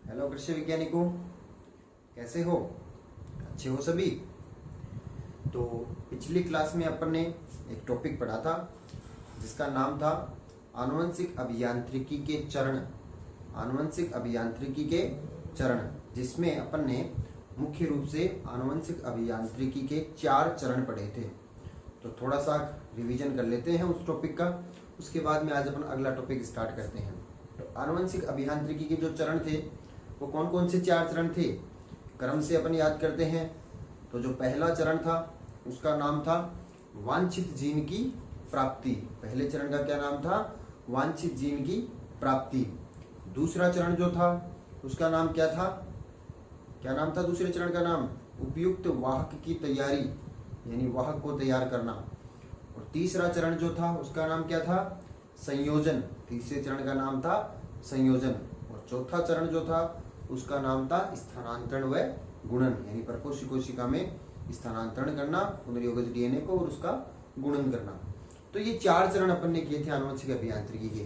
Hello कृषि वैज्ञानिकों, कैसे हो? अच्छे हो सभी? तो पिछली क्लास में अपन ने एक टॉपिक पढ़ा था जिसका नाम था आनुवंशिक अभियांत्रिकी के चरण। आनुवंशिक अभियांत्रिकी के चरण, जिसमें अपन ने मुख्य रूप से आनुवंशिक अभियांत्रिकी के 4 चरण पढ़े थे। तो थोड़ा सा रिवीजन कर लेते हैं उस टॉपिक का, उसके बाद में आज अपन अगला टॉपिक स्टार्ट करते हैं। तो आनुवंशिक अभियांत्रिकी के जो चरण थे वो कौन कौन से 4 चरण थे, क्रम से अपन याद करते हैं। तो जो पहला चरण था उसका नाम था वांछित जीन की प्राप्ति। पहले चरण का क्या नाम था? वांछित जीन की प्राप्ति। दूसरा चरण जो था उसका नाम क्या था? क्या नाम था दूसरे चरण का नाम? उपयुक्त वाहक की तैयारी, यानी वाहक को तैयार करना। और तीसरा चरण जो था उसका नाम क्या था? संयोजन। तीसरे चरण का नाम था संयोजन। और चौथा चरण जो था उसका नाम था स्थानांतरण व गुणन, यानी प्रकोष्ठी कोशिका में स्थानांतरण करना पुनर्योगज डीएनए को और उसका गुणन करना। तो ये 4 चरण अपन ने किए थे आनुवंशिक अभियांत्रिकी के।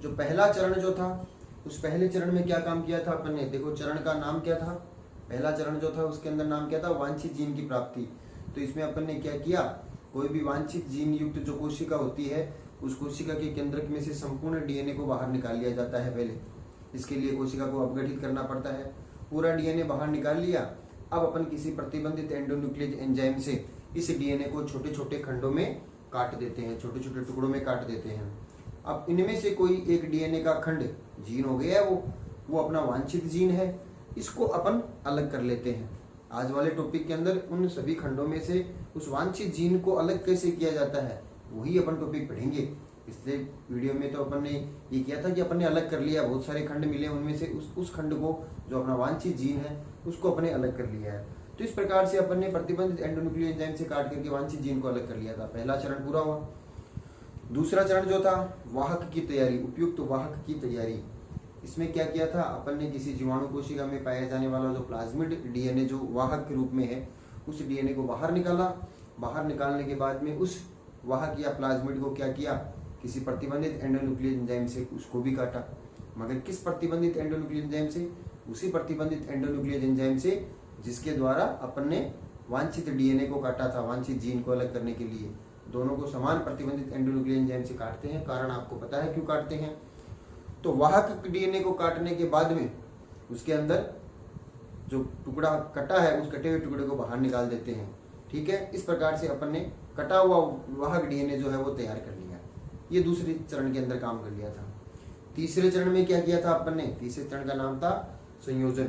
जो पहला चरण जो था उस पहले चरण में क्या काम किया था अपन ने? देखो, चरण का नाम क्या था? पहला चरण जो था उसके अंदर नाम क्या था? वांछित जीन की प्राप्ति। तो इसमें अपन ने क्या किया? कोई भी वांछित जीन युक्त जो कोशिका होती है उस कोशिका के केंद्रक में से संपूर्ण डीएनए को बाहर निकाल लिया जाता है। पहले इसके लिए कोशिका को अपघटित करना पड़ता है। पूरा डीएनए बाहर निकाल लिया। अब अपन किसी प्रतिबंधित एंडोन्यूक्लियस एंजाइम से इस डीएनए को छोटे छोटे खंडों में काट देते हैं, छोटे छोटे टुकड़ों में काट देते हैं। अब इनमें से कोई एक डीएनए का खंड जीन हो गया है, वो अपना वांछित जीन है, इसको अपन अलग कर लेते हैं। आज वाले टॉपिक के अंदर उन सभी खंडों में से उस वांछित जीन को अलग कैसे किया जाता है वही अपन टॉपिक पढ़ेंगे। पिछले वीडियो में तो अपन ने ये किया था कि अपन ने अलग कर लिया, बहुत सारे खंड मिले, उनमें से उस खंड को जो अपना वांछित जीन है उसको अपने अलग कर लिया है। तो इस प्रकार से अपन ने प्रतिबंधित एंडोन्यूक्लियस एंजाइम से काट करके वांछित जीन को अलग कर लिया था। पहला चरण पूरा हुआ। दूसरा चरण जो था वाहक की तैयारी, उपयुक्त वाहक की तैयारी। इसमें क्या किया था अपन ने? किसी जीवाणु कोशिका में पाया जाने वाला जो प्लाज्मिड डीएनए जो वाहक के रूप में है उस डीएनए को बाहर निकाला। बाहर निकालने के बाद में उस वाहक या प्लाज्मिड को क्या किया? किसी प्रतिबंधित एंडोन्यूक्लियस एंजाइम से उसको भी काटा। मगर किस प्रतिबंधित एंडोन्यूक्लियस एंजाइम से? उसी प्रतिबंधित एंडोन्यूक्लियस एंजाइम से जिसके द्वारा अपन ने वांछित डीएनए को काटा था, वांछित जीन को अलग करने के लिए। दोनों को समान प्रतिबंधित एंडोन्यूक्लियस एंजाइम से काटते हैं। कारण आपको पता है क्यों काटते हैं। तो वाहक डीएनए को काटने के बाद में उसके अंदर जो टुकड़ा कटा है उस कटे हुए टुकड़े को बाहर निकाल देते हैं। ठीक है, इस प्रकार से अपन ने कटा हुआ वाहक डीएनए जो है वो तैयार कर लिया। ये दूसरे चरण के अंदर काम कर लिया था। तीसरे चरण में क्या किया था अपन ने? तीसरे चरण का नाम था संयोजन।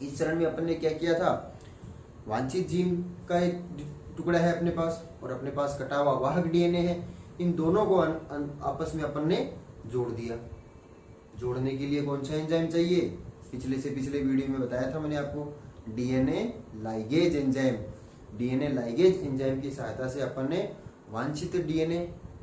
इस चरण में अपन ने क्या किया था? वांछित जीन का एक टुकड़ा है अपने पास और अपने पास कटा हुआ वाहक डीएनए है। इन दोनों को आपस में अपन ने जोड़ दिया। जोड़ने के लिए कौन सा एंजाइम चाहिए? पिछले वीडियो में बताया था मैंने आपको, DNA ligase enzyme. DNA ligase enzyme की सहायता से अपन ने वांछित डीएनए,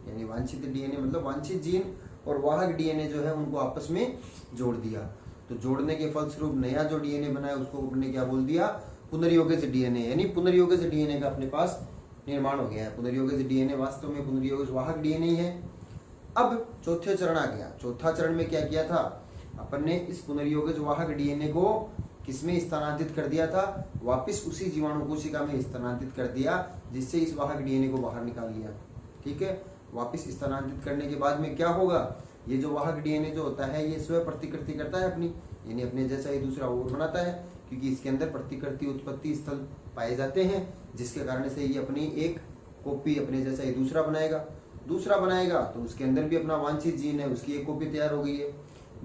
यानी वांछित डीएनए मतलब वांछित जीन और वाहक डीएनए जो है उनको आपस में जोड़ दिया। तो जोड़ने के फलस्वरूप नया जो डीएनए बना है उसको अपने क्या बोल दिया? पुनर्योगज डीएनए, यानी पुनर्योगज डीएनए का अपने पास निर्माण हो गया है। पुनर्योगज डीएनए वास्तव में पुनर्योगज वाहक डीएनए है। अब चौथे चरण आ गया। चौथा चरण में क्या किया था अपन ने? इस पुनर्योगज वाहक डीएनए को किसमें स्थानांतरित कर दिया था? वापिस उसी जीवाणु कोशिका में स्थानांतरित कर दिया जिससे इस वाहक डीएनए को बाहर निकाल लिया। ठीक है, वापिस स्थानांतरित करने के बाद में क्या होगा? ये जो वाहक डीएनए जो होता है ये स्वयं प्रतिकृति करता है अपनी, यानी अपने जैसा ही दूसरा और बनाता है, क्योंकि इसके अंदर प्रतिकृति उत्पत्ति स्थल पाए जाते हैं, जिसके कारण से ये अपनी एक कॉपी अपने जैसा ही दूसरा बनाएगा। तो उसके अंदर भी अपना वांछित जीन है, उसकी एक कॉपी तैयार हो गई है।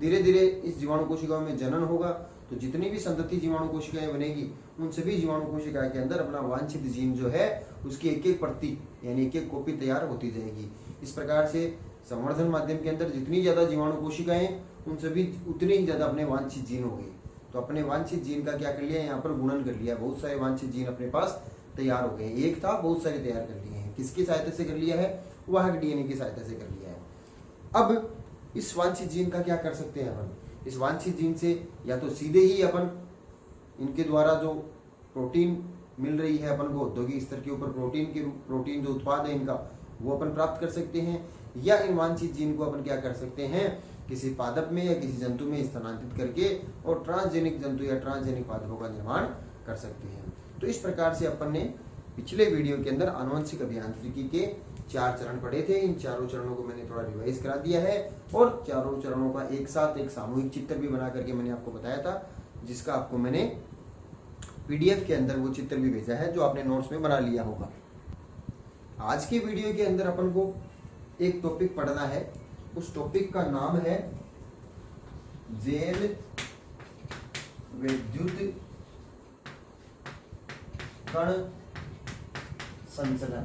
धीरे धीरे इस जीवाणु कोशिकाओं में जनन होगा, तो जितनी भी संतति जीवाणु कोशिकाएं बनेगी उन सभी जीवाणु कोशिकाओं के अंदर अपना वांछित जीन जो है उसकी एक एक प्रति यानी एक एक कॉपी तैयार होती जाएगी। इस प्रकार से संवर्धन माध्यम के अंदर जितनी ज्यादा जीवाणु कोशिकाएं उन सभी उतनी ही ज्यादा अपने वांछित जीन हो गई। तो अपने वांछित जीन का क्या कर लिया? यहाँ पर गुणन कर लिया। बहुत सारे वांछित जीन अपने पास तैयार हो गए। एक था, बहुत सारे तैयार कर लिए हैं। किसकी सहायता से कर लिया है? वाहक डीएनए की सहायता से कर लिया है। अब इस वांछित जीन का क्या कर सकते हैं अपन? इस वांछित जीन से या तो सीधे ही अपन इनके द्वारा जो प्रोटीन मिल रही है अपन को औद्योगिक स्तर के ऊपर, प्रोटीन जो उत्पाद है इनका वो अपन प्राप्त कर सकते हैं, या इन वांछित जीन को अपन क्या कर सकते हैं? किसी पादप में या किसी जंतु में स्थानांतरित करके और ट्रांसजेनिक जंतु या ट्रांसजेनिक पादपों का निर्माण कर सकते हैं। तो इस प्रकार से अपन ने पिछले वीडियो के अंदर आनुवंशिक अभियांत्रिकी के 4 चरण पढ़े थे। इन चारों चरणों को मैंने थोड़ा रिवाइज करा दिया है और चारों चरणों का एक साथ एक सामूहिक चित्र भी बना करके मैंने आपको बताया था, जिसका आपको मैंने PDF के अंदर वो चित्र भी भेजा है जो आपने नोट्स में बना लिया होगा। आज के वीडियो के अंदर अपन को एक टॉपिक पढ़ना है। उस टॉपिक का नाम है जेल विद्युत कण संचलन।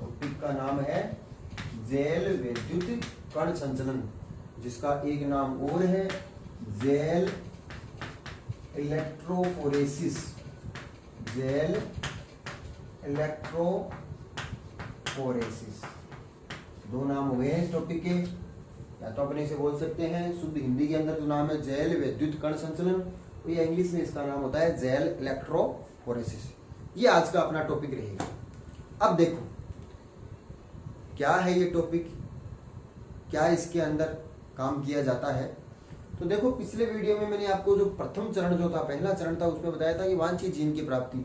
टॉपिक का नाम है जेल विद्युत कण संचलन, जिसका एक नाम और है जेल इलेक्ट्रोफोरेसिस। जेल इलेक्ट्रोफोरेसिस, 2 नाम हुए हैं इस टॉपिक के। या तो अपने इसे बोल सकते हैं शुद्ध हिंदी के अंदर जो नाम है जेल विद्युत कण संचलन, तो ये इंग्लिश में इसका नाम होता है जेल इलेक्ट्रोफोरेसिस। ये आज का अपना टॉपिक रहेगा। अब देखो क्या है ये टॉपिक, क्या इसके अंदर काम किया जाता है। तो देखो पिछले वीडियो में मैंने आपको जो प्रथम चरण जो था, पहला चरण था, उसमें बताया था कि वांछित जीन की प्राप्ति।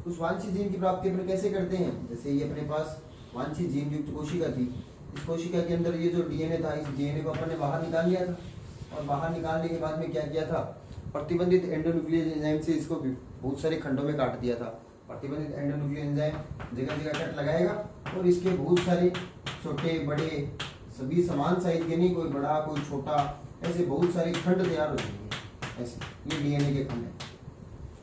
उस वांछित जीन की प्राप्ति अपन कैसे करते हैं। जैसे ये अपने पास वांछित जीन युक्त कोशिका थी, इस कोशिका के अंदर ये जो DNA था, इस DNA को अपन ने बाहर निकाल लिया था और बाहर निकालने के बाद में क्या किया था, प्रतिबंधित एंडोन्यूक्लियस एंजाइम से इसको बहुत सारे खंडों में काट दिया था। प्रतिबंधित एंडोन्यूक्लियस एंजाइम जगह जगह कट लगाएगा और इसके बहुत सारे छोटे बड़े सभी समान साइज के, नहीं कोई बड़ा कोई छोटा, ऐसे बहुत सारे खंड तैयार हो जाएंगे। ऐसे ये DNA के खंड है,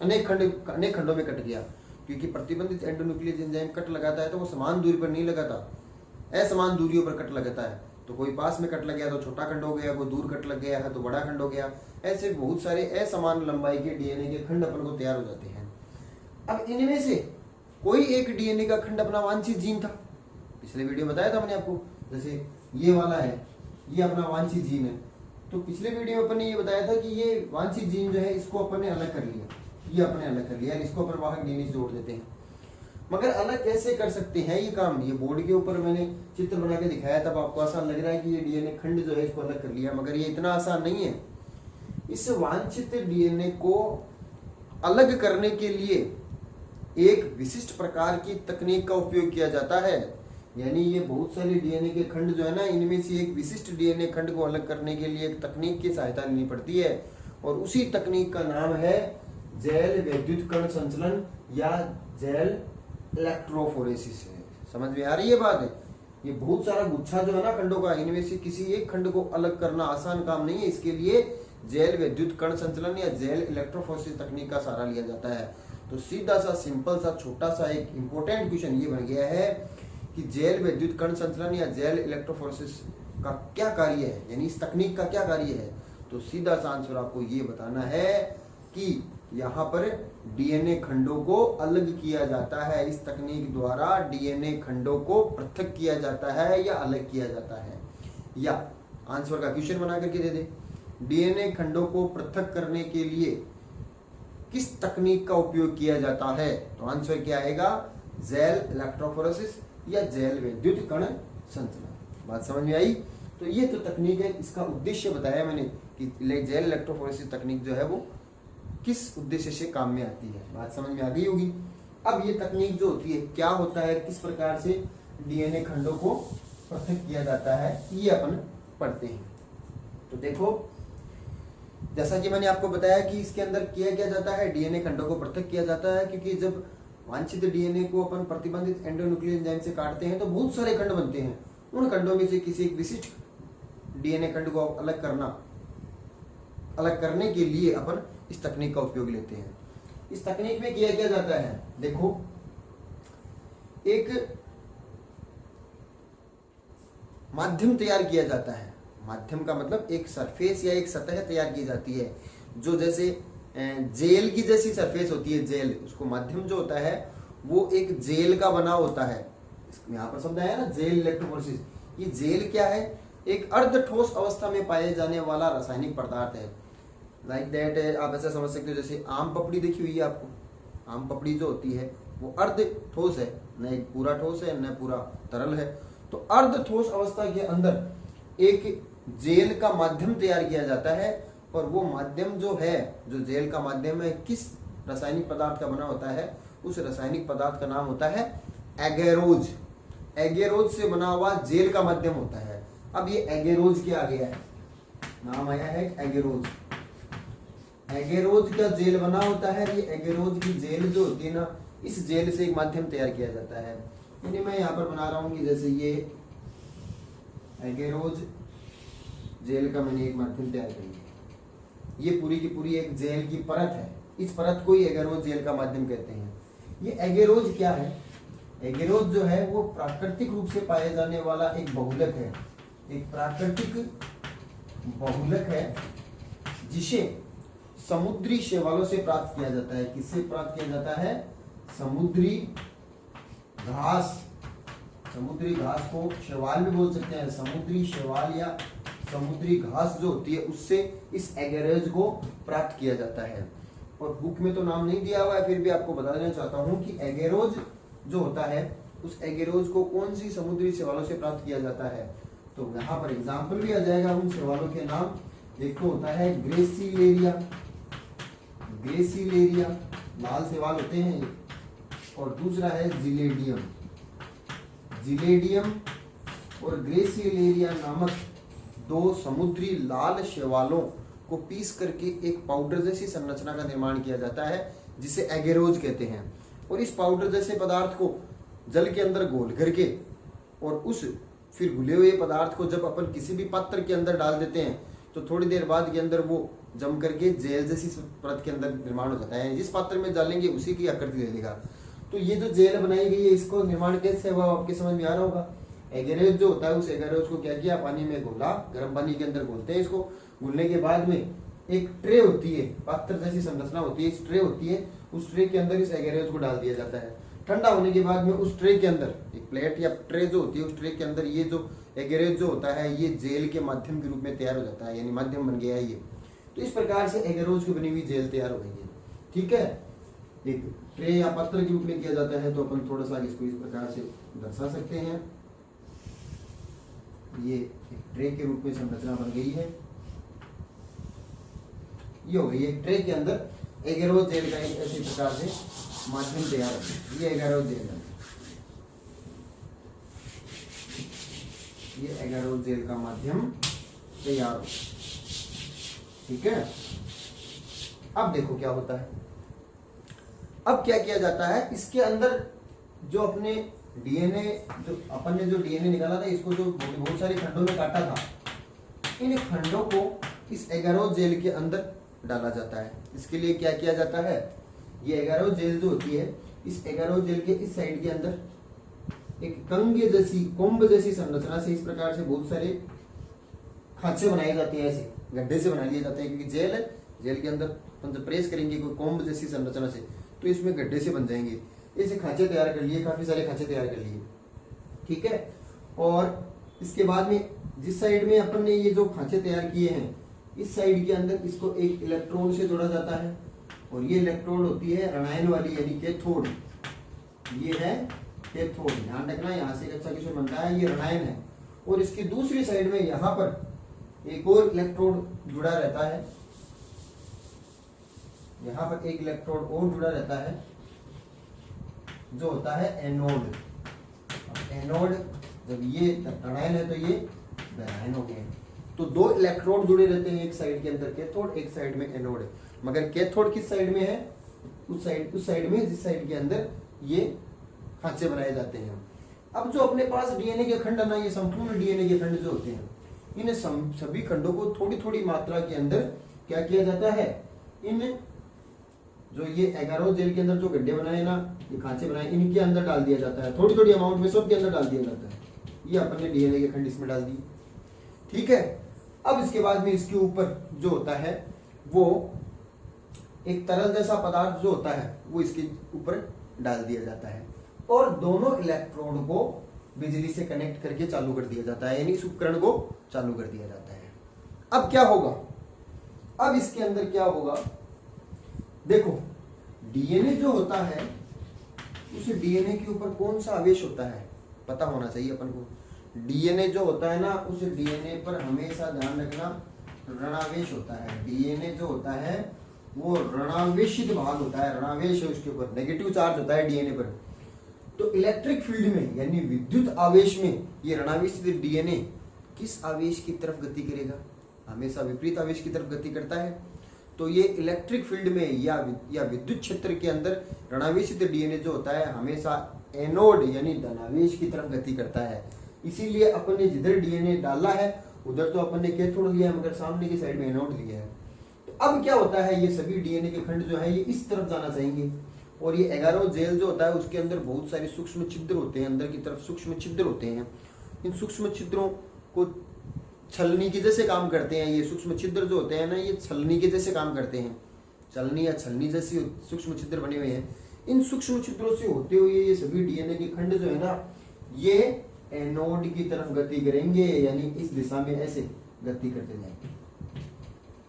अनेक खंडों में कट गया, क्योंकि प्रतिबंधित एंडोन्यूक्लियस एंजाइम कट लगाता है तो वो समान दूरी पर नहीं लगाता, असमान दूरियों पर कट लगाता है। तो कोई पास में कट लग गया तो छोटा खंड हो गया, कोई दूर कट लग गया है तो बड़ा खंड हो गया। ऐसे बहुत सारे असमान लंबाई के DNA के खंड अपन को तैयार हो जाते हैं। अब इनमें से कोई एक DNA का खंड अपना वांछित जीन था। पिछले वीडियो बताया था मैंने आपको, जैसे ये वाला है, ये अपना वांछित जीन है। तो पिछले वीडियो में अपन ने ये बताया था कि ये वांछित जीन जो है इसको अपन ने अलग कर लिया, ये अपने अलग कर लिया, इसको अपन वाहक DNA से जोड़ देते हैं। मगर अलग कैसे कर सकते हैं ये काम, ये बोर्ड के ऊपर मैंने चित्र बना के दिखाया, तब आपको आसान लग रहा है कि ये DNA खंड जो है इसको अलग कर लिया, मगर ये इतना आसान नहीं है। इस वांछित DNA को अलग करने के लिए एक विशिष्ट प्रकार की तकनीक का उपयोग किया जाता है। यानी ये बहुत सारे DNA के खंड जो है ना, इनमें से एक विशिष्ट DNA खंड को अलग करने के लिए एक तकनीक की सहायता लेनी पड़ती है, और उसी तकनीक का नाम है जेल विद्युत कण संचलन या जेल इलेक्ट्रोफोरेसिस है। समझ में आ रही है बात है। ये बहुत सारा गुच्छा जो है ना खंडों का, इनमें से किसी एक खंड को अलग करना आसान काम नहीं है। इसके लिए जेल विद्युत कण संचलन या जेल इलेक्ट्रोफोरेसिस तकनीक का सहारा लिया जाता है। तो सीधा सा सिंपल सा छोटा सा एक इंपॉर्टेंट क्वेश्चन ये बन गया है कि जेल विद्युत कण संचलन या जेल इलेक्ट्रोफोरेसिस का क्या कार्य है, यानी इस तकनीक का क्या कार्य है। तो सीधा सा आंसर आपको ये बताना है कि यहाँ पर DNA खंडों को अलग किया जाता है। इस तकनीक द्वारा DNA खंडों को पृथक किया जाता है या अलग किया जाता है। या आंसर का क्वेश्चन बना करके दे दे, DNA खंडों को पृथक करने के लिए किस तकनीक का उपयोग किया जाता है। तो आंसर क्या आएगा, जेल इलेक्ट्रोफोरेसिस या जेल विद्युत कण संचलन। बात समझ में आई। तो ये तो तकनीक है, इसका उद्देश्य बताया मैंने कि जेल इलेक्ट्रोफोरेसिस तकनीक जो है वो किस उद्देश्य से काम में आती है। बात समझ में आ गई होगी। अब ये तकनीक जो होती है क्या होता है, किस प्रकार से DNA खंडों को पृथक किया जाता है, ये अपन पढ़ते हैं। तो देखो जैसा कि मैंने आपको बताया कि इसके अंदर किया क्या जाता है, DNA खंडों को पृथक किया जाता है, क्योंकि जब वांछित DNA को अपन प्रतिबंधित एंडोन्यूक्लियस एंजाइम से काटते हैं तो बहुत सारे खंड बनते हैं। उन खंडों में से किसी एक विशिष्ट DNA खंड को अलग करने के लिए अपन इस तकनीक का उपयोग लेते हैं। इस तकनीक में किया क्या जाता है, देखो एक माध्यम तैयार किया जाता है। माध्यम का मतलब एक सरफेस या एक सतह तैयार की जाती है, जो जैसे जेल की जैसी सरफेस होती है। जेल, उसको माध्यम जो होता है वो एक जेल का बना होता है। यहाँ पर शब्द आया ना जेल इलेक्ट्रोफोरेसिस। ये जेल क्या है, एक अर्ध ठोस अवस्था में पाए जाने वाला रासायनिक पदार्थ है। लाइक दैट आप ऐसा समझ सकते हो, जैसे आम पपड़ी देखी हुई है आपको। आम पपड़ी जो होती है वो अर्ध ठोस है, न पूरा ठोस है न पूरा तरल है। तो अर्ध ठोस अवस्था के अंदर एक जेल का माध्यम तैयार किया जाता है। और वो माध्यम जो है, जो जेल का माध्यम है, किस रासायनिक पदार्थ का बना होता है? उस रासायनिक पदार्थ का नाम होता है एगेरोज। एगेरोज से बना हुआ जेल का माध्यम होता है। अब ये एगेरोज क्या आ गया है? नाम आया है एगेरोज। एगेरोज का जेल बना होता है। ये एगेरोज की जेल जो होती है ना, इस जेल से एक माध्यम तैयार किया जाता है। यानी मैं यहाँ पर बना रहा हूँ कि जैसे ये एगेरोज जेल का मैंने एक माध्यम तैयार कर लिया। ये पूरी की पूरी एक जेल की परत है। इस परत को ही एगेरोज जेल का माध्यम कहते हैं। ये एगेरोज क्या है? एगेरोज जो है वो प्राकृतिक रूप से पाए जाने वाला एक बहुलक है। एक प्राकृतिक बहुलक है जिसे समुद्री शैवालों से प्राप्त किया जाता है। किससे प्राप्त किया जाता है? समुद्री घास। समुद्री घास को शैवाल भी बोल सकते हैं। समुद्री शैवाल या समुद्री घास जो होती है उससे इस एगेरोज को प्राप्त किया जाता है। और बुक में तो नाम नहीं दिया हुआ है, फिर भी आपको बता देना चाहता हूं कि एगेरोज जो होता है उस एगेरोज को कौन सी समुद्री शैवालों से प्राप्त किया जाता है। तो यहाँ पर एग्जाम्पल भी आ जाएगा उन शैवालों के नाम। एक तो होता है ग्रेसिलेरिया। ग्रेसिलेरिया लाल शैवाल होते हैं। और दूसरा है जिलेडियम। जिलेडियम और ग्रेसिलेरिया नामक दो समुद्री लाल शैवालों को पीस करके एक पाउडर जैसी संरचना का निर्माण किया जाता है जिसे एगेरोज कहते हैं। और इस पाउडर जैसे पदार्थ को जल के अंदर घोल करके और उस फिर घुले हुए पदार्थ को जब अपन किसी भी पात्र के अंदर डाल देते हैं तो थोड़ी देर बाद के अंदर वो जम करके जेल जैसी परत के अंदर निर्माण हो जाता है। जिस पात्र में डालेंगे उसी की आकृति ले लेगा। तो ये जो जेल बनाई गई है इसको निर्माण कैसे हुआ आपके समझ में आ रहा होगा। एगेरोज जो होता है उस एगेरोज को क्या किया? पानी में घोला, गर्म पानी के अंदर घोलते हैं इसको। घुलने के बाद में एक ट्रे होती है, पात्र जैसी संरचना होती है, इस ट्रे होती है, उस ट्रे के अंदर इस एगेरोज को डाल दिया जाता है। ठंडा होने के बाद में उस ट्रे के अंदर एक प्लेट या ट्रे जो होती है उस ट्रे के अंदर ये जो एगेरोज जो होता है ये जेल के माध्यम के रूप में तैयार हो जाता है। यानी माध्यम बन गया है ये। तो इस प्रकार से एगेरोज की बनी हुई जेल तैयार हो गई है। ठीक है, एक ट्रे या पत्र के रूप में किया जाता है। तो अपन थोड़ा सा इसको इस प्रकार से दर्शा सकते हैं। ये एक ट्रे के रूप में संरचना बन गई है। ये हो गई एक ट्रे के अंदर एगेरोज जेल का एक ऐसे प्रकार से माध्यम तैयार है। ये एगेरोज जेल है। ये एगेरोज जेल का माध्यम तैयार हो। ठीक है, अब देखो क्या होता है। अब क्या किया जाता है? इसके अंदर जो अपने डीएनए, जो अपन ने जो डीएनए निकाला था, इसको जो बहुत सारे खंडों में काटा था, इन खंडों को इस एगेरोज जेल के अंदर डाला जाता है। इसके लिए क्या किया जाता है? ये एगेरोज जेल जो होती है, इस एगेरोज जेल के इस साइड के अंदर एक कंगे जैसी, कुंभ जैसी संरचना से इस प्रकार से बहुत सारे खांचे बनाए जाते हैं। ऐसे गड्ढे से बना लिए जाते हैं, क्योंकि जेल है, जेल के अंदर अपन जब प्रेस करेंगे कोई कुंभ जैसी संरचना से तो इसमें गड्ढे से बन जाएंगे। ऐसे खांचे तैयार कर लिए, काफी सारे खांचे तैयार कर लिए। ठीक है, और इसके बाद में जिस साइड में अपन ने ये जो खांचे तैयार किए हैं, इस साइड के अंदर इसको एक इलेक्ट्रोड से जोड़ा जाता है। और ये इलेक्ट्रोड होती है रणयन वाली, यानी कैथोड। ये है कैथोड, ध्यान रखना, यहाँ से एक अच्छा क्वेश्चन बनता है। ये रणयन है। और इसकी दूसरी साइड में यहाँ पर एक और इलेक्ट्रोड जुड़ा रहता है। यहाँ पर एक इलेक्ट्रोड और जुड़ा रहता है जो होता है एनोड। एनोड, जब ये रणयन है तो ये बेरायन हो गए। तो दो इलेक्ट्रोड जुड़े रहते हैं, एक साइड के अंदर कैथोड, एक साइड में एनोड है। मगर कैथोड किस साइड में है? उस साइड में जिस साइड के अंदर ये खांचे बनाए जाते हैं। अब जो अपने पास डीएनए के खंड है ना, ये संपूर्ण डीएनए के खंड जो होते हैं, इन सभी खंडों को थोड़ी थोड़ी मात्रा के अंदर क्या किया जाता है? इन जो ये एगेरोज जेल के अंदर जो गड्ढे बनाए ना, ये खांचे बनाए, इनके अंदर डाल दिया जाता है। थोड़ी थोड़ी अमाउंट में सबके अंदर डाल दिया जाता है। ये अपन ने डीएनए के खंड इसमें डाल दिए। ठीक है, अब इसके बाद में इसके ऊपर जो होता है वो एक तरल जैसा पदार्थ जो होता है वो इसके ऊपर डाल दिया जाता है। और दोनों इलेक्ट्रोड को बिजली से कनेक्ट करके चालू कर दिया जाता है, यानी इस उपकरण को चालू कर दिया जाता है। अब क्या होगा? अब इसके अंदर क्या होगा? देखो, डीएनए जो होता है उस डीएनए के ऊपर कौन सा आवेश होता है पता होना चाहिए अपन को। डीएनए जो होता है ना, उस डीएनए पर हमेशा ध्यान रखना ऋणावेश होता है। डीएनए जो होता है वो ऋणावेशित भाग होता है, ऋणावेश है उसके ऊपर, नेगेटिव चार्ज होता है डीएनए पर। तो इलेक्ट्रिक फील्ड में यानी विद्युत आवेश में ये ऋणावेशित डीएनए किस आवेश की तरफ गति करेगा? हमेशा विपरीत आवेश की तरफ गति करता है। तो ये इलेक्ट्रिक फील्ड में या विद्युत क्षेत्र के अंदर ऋणावेशित डीएनए जो होता है हमेशा एनोड यानी धनावेश की तरफ गति करता है। इसीलिए अपन ने जिधर डीएनए डाला है उधर तो अपन ने कैथोड लिया है, मगर सामने की साइड में एनोड लिया है। तो अब क्या होता है, ये सभी डीएनए के खंड जो है ये इस तरफ जाना चाहेंगे, और ये एगारो जेल जो होता है उसके अंदर बहुत सारे सूक्ष्म छिद्र होते हैं, अंदर की तरफ सूक्ष्म छिद्र होते हैं। इन सूक्ष्म छिद्रों को छलनी के जैसे काम करते हैं। ये सूक्ष्म छिद्र जो होते हैं ना, ये छलनी के जैसे काम करते हैं, छलनी या छलनी जैसी सूक्ष्म छिद्र बने हुए हैं। इन सूक्ष्म छिद्रों से होते हुए ये सभी डीएनए के खंड जो है ना, ये एनोड की तरफ गति करेंगे, यानी इस दिशा में ऐसे गति करते जाएंगे।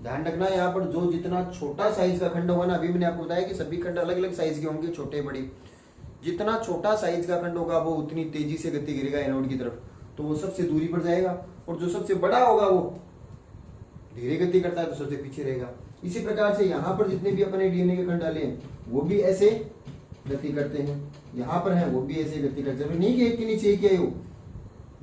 ध्यान रखना यहाँ पर जो जितना छोटा साइज का खंड होगा ना, अभी मैंने आपको बताया कि सभी खंड अलग अलग साइज के होंगे, छोटे बड़े। जितना छोटा साइज का खंड होगा वो उतनी तेजी से गति करेगा एनोड की तरफ, तो वो सबसे दूरी पर जाएगा, और जो सबसे बड़ा होगा वो धीरे गति करता है तो सबसे पीछे रहेगा। इसी प्रकार से यहाँ पर जितने भी अपने डीएनए के खंड डाले हैं वो भी ऐसे गति करते हैं, यहाँ पर है वो भी ऐसे गति करते हैं। नहीं कि एक के नीचे एक है, वो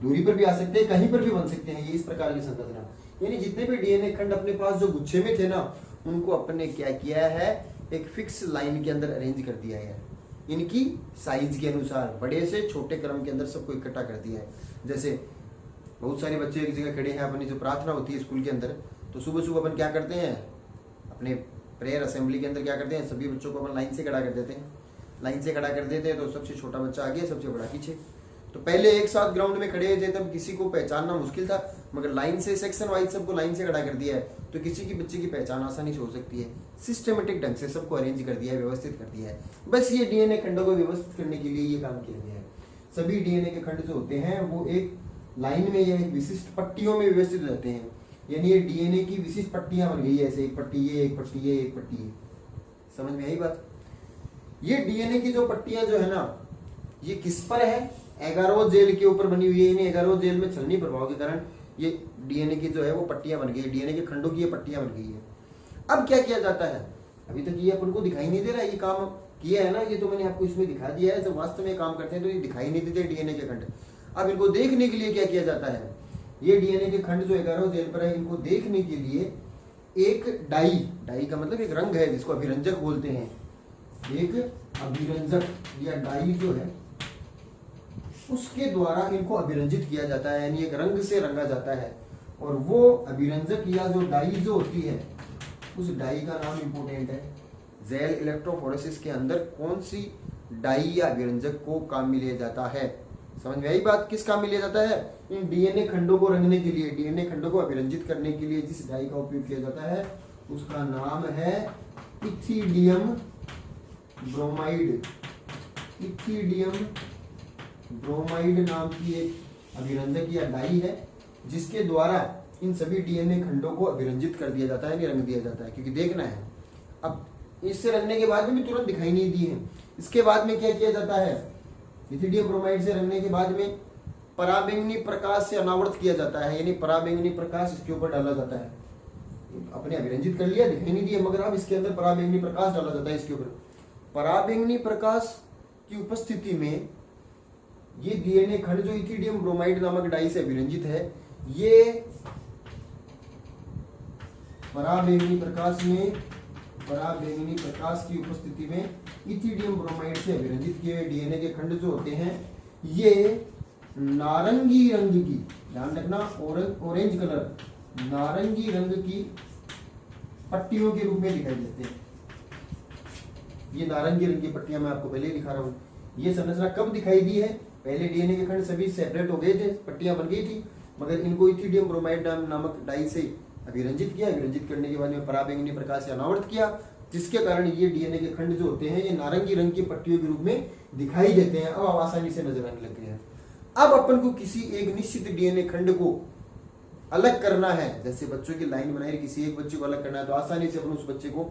दूरी पर भी आ सकते हैं, कहीं पर भी बन सकते हैं। ये इस प्रकार की संरचना, यानी जितने भी डीएनए खंड अपने पास जो गुच्छे में थे ना, उनको अपने क्या किया है, एक फिक्स लाइन के अंदर अरेंज कर दिया है। इनकी साइज के अनुसार बड़े से छोटे क्रम के अंदर सबको इकट्ठा कर दिया है। जैसे बहुत सारे बच्चे एक जगह खड़े हैं, अपनी जो प्रार्थना होती है स्कूल के अंदर, तो सुबह सुबह अपन क्या करते हैं, अपने प्रेयर असेंबली के अंदर क्या करते हैं, सभी बच्चों को अपन लाइन से खड़ा कर देते हैं। लाइन से खड़ा कर देते हैं तो सबसे छोटा बच्चा आगे, सबसे बड़ा पीछे। तो पहले एक साथ ग्राउंड में खड़े थे तब किसी को पहचानना मुश्किल था, मगर लाइन से सेक्शन वाइज सबको लाइन से खड़ा कर दिया है तो किसी की बच्चे की पहचान आसानी से हो सकती है। सिस्टमेटिक ढंग से सबको अरेंज कर दिया है, व्यवस्थित कर दिया है। बस ये डीएनए खंडों को व्यवस्थित करने के लिए ये काम किया गया है। सभी डीएनए के खंड जो होते हैं वो एक लाइन में या एक विशिष्ट पट्टियों में व्यवस्थित रहते हैं, यानी ये डीएनए की विशिष्ट पट्टियां बन गई है, ऐसे एक पट्टी ये, एक पट्टी ये, एक पट्टी ये। समझ में आई बात? ये डीएनए की जो पट्टियां जो है ना, ये किस पर है, एगारो जेल के ऊपर बनी हुई है। यानी एगारो जेल में छलनी प्रभाव के कारण ये डीएनए की जो है वो पट्टियां बन गई है, डीएनए के खंडों की ये पट्टियां बन गई है। अब क्या किया जाता है, अभी तक ये अपन को दिखाई नहीं दे रहा है, ये काम किया है ना, ये तो मैंने आपको इसमें दिखा दिया है। जब वास्तव में काम करते हैं तो ये दिखाई नहीं देते डीएनए के खंड। अब इनको देखने के लिए क्या किया जाता है, ये डीएनए के खंड जो एगारो जेल पर है, इनको देखने के लिए एक डाई का मतलब एक रंग है जिसको अभिरंजक बोलते हैं। एक अभिरंजक या डाई जो है उसके द्वारा इनको अभिरंजित किया जाता है, यानी एक रंग से रंगा जाता है। और वो अभिरंजक या जो डाई जो होती है, उस डाई का नाम इंपोर्टेंट है। जेल इलेक्ट्रोफोरेसिस के अंदर कौन सी डाई या अभिरंजक को काम में लिया जाता है? समझ में आई बात? किस काम में लिया जाता है? इन डीएनए खंडों को रंगने के लिए, डीएनए खंडों को अभिरंजित करने के लिए जिस डाई का उपयोग किया जाता है उसका नाम है इथिडियम ब्रोमाइड। इथिडियम ब्रोमाइड नाम की एक अभिरंजक या डाई है जिसके द्वारा इन सभी डीएनए खंडों को अभिरंजित कर दिया जाता है, यानी रंग दिया जाता है, क्योंकि देखना है। अब इससे रंगने के बाद में भी तुरंत दिखाई नहीं दी है। इसके बाद में क्या किया जाता है, इथिडियम ब्रोमाइड से रंगने के बाद में पराबैंगनी प्रकाश से अनावृत किया जाता है, यानी पराबैंगनी प्रकाश इसके ऊपर डाला जाता है। अपने अभिरंजित कर लिया, दिखाई नहीं दिया, मगर अब इसके अंदर पराबैंगनी प्रकाश डाला जाता है इसके ऊपर। पराबैंगनी प्रकाश की उपस्थिति में ये डीएनए खंड जो इथिडियम ब्रोमाइड नामक डाई से अभिरंजित है, ये पराबैंगनी प्रकाश की उपस्थिति में इथिडियम ब्रोमाइड से अभिरंजित किए हुए डीएनए के खंड जो होते हैं ये नारंगी रंग की, ध्यान रखना, ऑरेंज कलर, नारंगी रंग की पट्टियों के रूप में दिखाई देते हैं। ये नारंगी रंग की पट्टियां मैं आपको पहले ही दिखा रहा हूं। ये संरचना कब दिखाई दी है? पहले डीएनए के खंड सभी सेपरेट हो गए थे, पट्टियां बन गई थी, मगर इनको इथिडियम ब्रोमाइड नामक डाई से अभिरंजित किया। अभिरंजित करने के बाद में पराबैंगनी प्रकाश से अनावृत किया, जिसके कारण ये डीएनए के खंड जो होते हैं ये नारंगी रंग की पट्टियों के रूप में दिखाई देते हैं। अब आसानी से नजर आने लग गए हैं। अब अपन को किसी एक निश्चित डीएनए खंड को अलग करना है, जैसे बच्चों की लाइन बनाई, किसी एक बच्चे को अलग करना है तो आसानी से अपन उस बच्चे को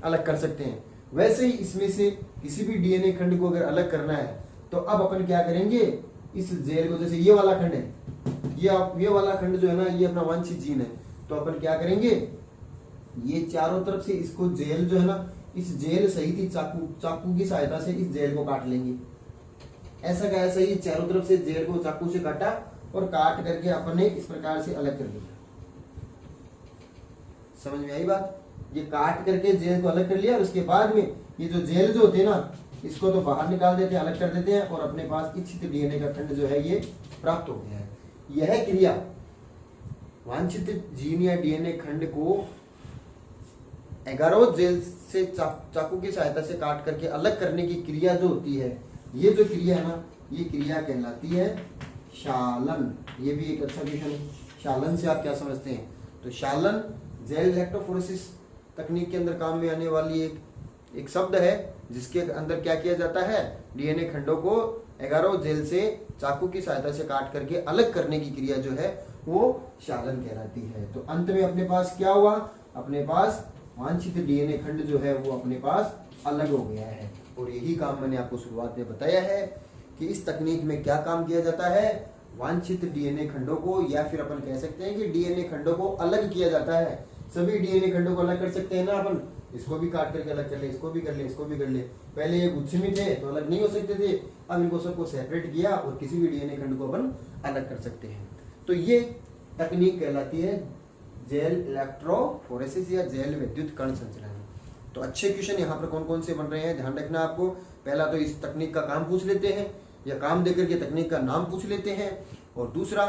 अलग कर सकते हैं। वैसे ही इसमें से किसी भी डीएनए खंड को अगर अलग करना है तो अब अपन क्या करेंगे, इस जेल को, जैसे ये वाला खंड है, ये वाला खंड जो है ना, ये अपना वांछित जीन है, तो अपन क्या करेंगे, ये चारों तरफ से इसको जेल जो है ना, इस जेल सहित ही चाकू की सहायता से इस जेल को काट लेंगे। ऐसा का ऐसा ही चारों तरफ से जेल को चाकू से काटा और काट करके अपन ने इस प्रकार से अलग कर लिया। समझ में आई बात? ये काट करके जेल को अलग कर लिया और उसके बाद में ये जो जेल जो होते हैं ना, इसको तो बाहर निकाल देते हैं, अलग कर देते हैं और अपने पास इच्छित डीएनए का खंड जो है ये प्राप्त हो गया है। यह क्रिया वांछित जीन या डीएनए खंड को एगारोथ जेल से चाकू की सहायता से काट करके अलग करने की क्रिया जो होती है, ये जो क्रिया है ना, ये क्रिया कहलाती है शालन। ये भी एक अच्छा क्वेश्चन है। शालन से आप क्या समझते हैं? तो शालन जेल इलेक्ट्रोफोरेसिस तकनीक के अंदर काम में आने वाली एक शब्द है, जिसके अंदर क्या किया जाता है, डीएनए खंडों को एगारोथ जेल से चाकू की सहायता से काट करके अलग करने की क्रिया जो है वो शालन कहलाती है। तो अंत में अपने पास क्या हुआ, अपने पास वांछित डीएनए खंड जो है वो अपने पास अलग हो गया है। और यही काम मैंने आपको शुरुआत में बताया है कि इस तकनीक में क्या काम किया जाता है, वांछित डीएनए खंडों को, या फिर अपन कह सकते हैं कि डीएनए खंडों को अलग किया जाता है। सभी डीएनए खंडों को अलग कर सकते हैं ना अपन, इसको भी काट करके अलग कर ले, इसको भी कर ले, इसको भी कर ले। पहले ये गुच्छे में थे तो अलग नहीं हो सकते थे, अब इनको सबको सेपरेट किया और किसी भी डीएनए खंड को अपन अलग कर सकते हैं। तो ये तकनीक कहलाती है जेल इलेक्ट्रोफोरेसिस या जेल विद्युत कण संचलन। तो अच्छे क्वेश्चन यहाँ पर कौन कौन से बन रहे हैं, ध्यान रखना आपको। पहला तो इस तकनीक का काम पूछ लेते हैं या काम देकर के तकनीक का नाम पूछ लेते हैं, और दूसरा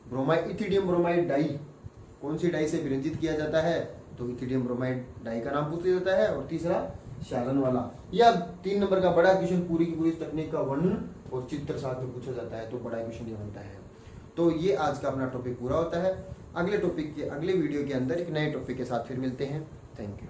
ब्रोमाइड, इथिडियम ब्रोमाइड डाई कौन सी डाई से विरंजित किया जाता है, तो इथिडियम ब्रोमाइड डाई का नाम पूछ लिया जाता है, और तीसरा शालन वाला। या 3 नंबर का बड़ा क्वेश्चन पूरी की पूरी तकनीक का वर्णन और चित्र साथ में पूछा जाता है, तो बड़ा क्वेश्चन ये बनता है। तो ये आज का अपना टॉपिक पूरा होता है। अगले टॉपिक के अगले वीडियो के अंदर एक नए टॉपिक के साथ फिर मिलते हैं। Thank you.